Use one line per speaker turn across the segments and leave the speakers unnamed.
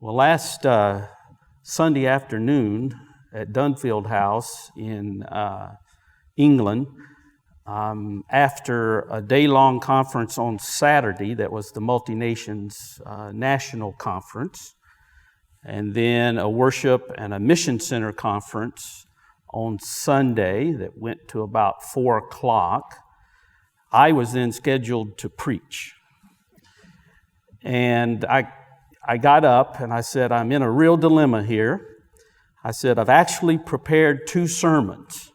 Well, last Sunday afternoon at Dunfield House in England, after a day-long conference on Saturday that was the Multi-Nations National Conference, and then a worship and a mission center conference on Sunday that went to about 4 o'clock, I was then scheduled to preach. And I got up and I said, I'm in a real dilemma here. I said, I've actually prepared 2 sermons.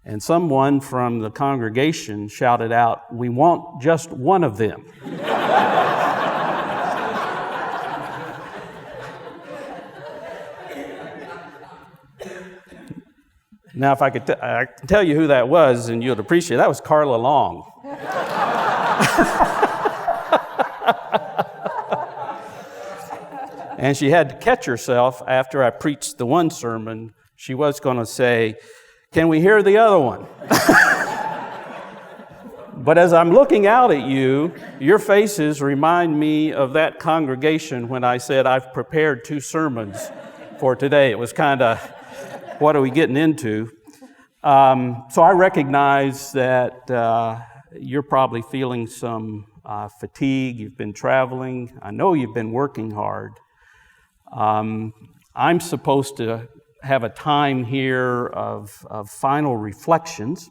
And someone from the congregation shouted out, we want just one of them. Now, if I could I can tell you who that was, and you'd appreciate it. That was Carla Long. And she had to catch herself after I preached the one sermon. She was going to say, can we hear the other one? But as I'm looking out at you, your faces remind me of that congregation when I said I've prepared 2 sermons for today. It was kind of, what are we getting into? So I recognize that you're probably feeling some fatigue. You've been traveling. I know you've been working hard. I'm supposed to have a time here of final reflections.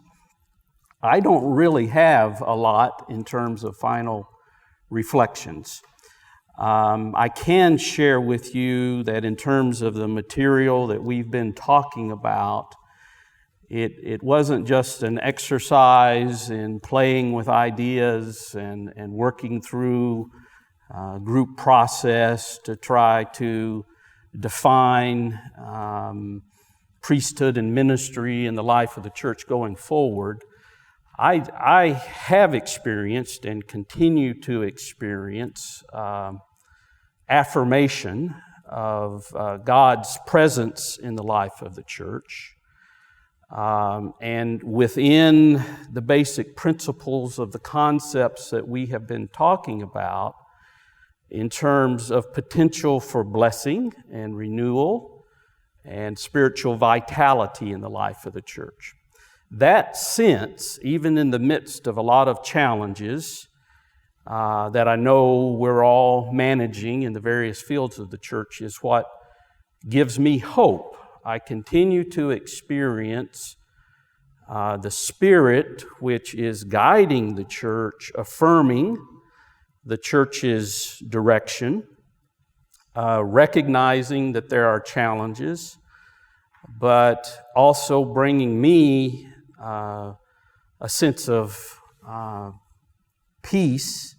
I don't really have a lot in terms of final reflections. I can share with you that in terms of the material that we've been talking about, it wasn't just an exercise in playing with ideas and working through group process to try to define priesthood and ministry in the life of the church going forward. I have experienced and continue to experience affirmation of God's presence in the life of the church. And within the basic principles of the concepts that we have been talking about, in terms of potential for blessing and renewal and spiritual vitality in the life of the church. That sense, even in the midst of a lot of challenges that I know we're all managing in the various fields of the church, is what gives me hope. I continue to experience the Spirit which is guiding the church, affirming the church's direction, recognizing that there are challenges, but also bringing me a sense of peace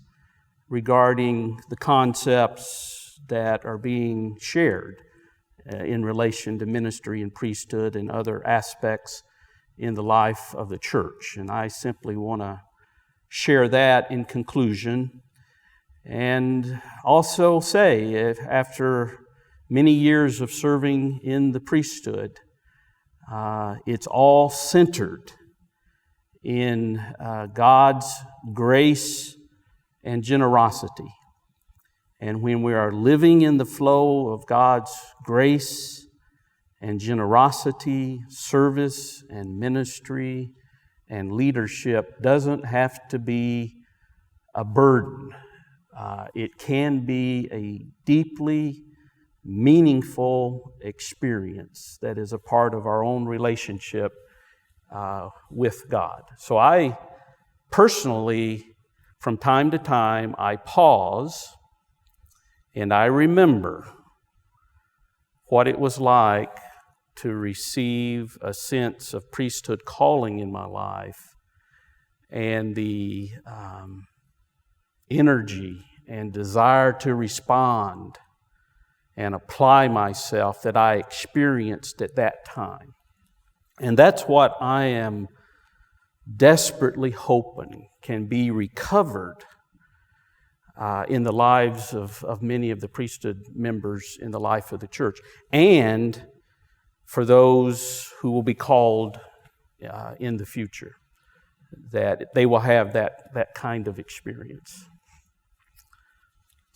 regarding the concepts that are being shared in relation to ministry and priesthood and other aspects in the life of the church. And I simply want to share that in conclusion. And also say, if after many years of serving in the priesthood, it's all centered in God's grace and generosity. And when we are living in the flow of God's grace and generosity, service and ministry and leadership doesn't have to be a burden. It can be a deeply meaningful experience that is a part of our own relationship with God. So I personally, from time to time, I pause and I remember what it was like to receive a sense of priesthood calling in my life and the energy and desire to respond and apply myself that I experienced at that time. And that's what I am desperately hoping can be recovered in the lives of many of the priesthood members in the life of the church, and for those who will be called in the future, that they will have that kind of experience.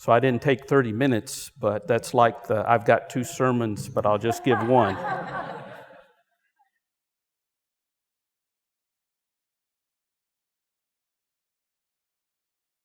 So I didn't take 30 minutes, but that's like I've got 2 sermons, but I'll just give one.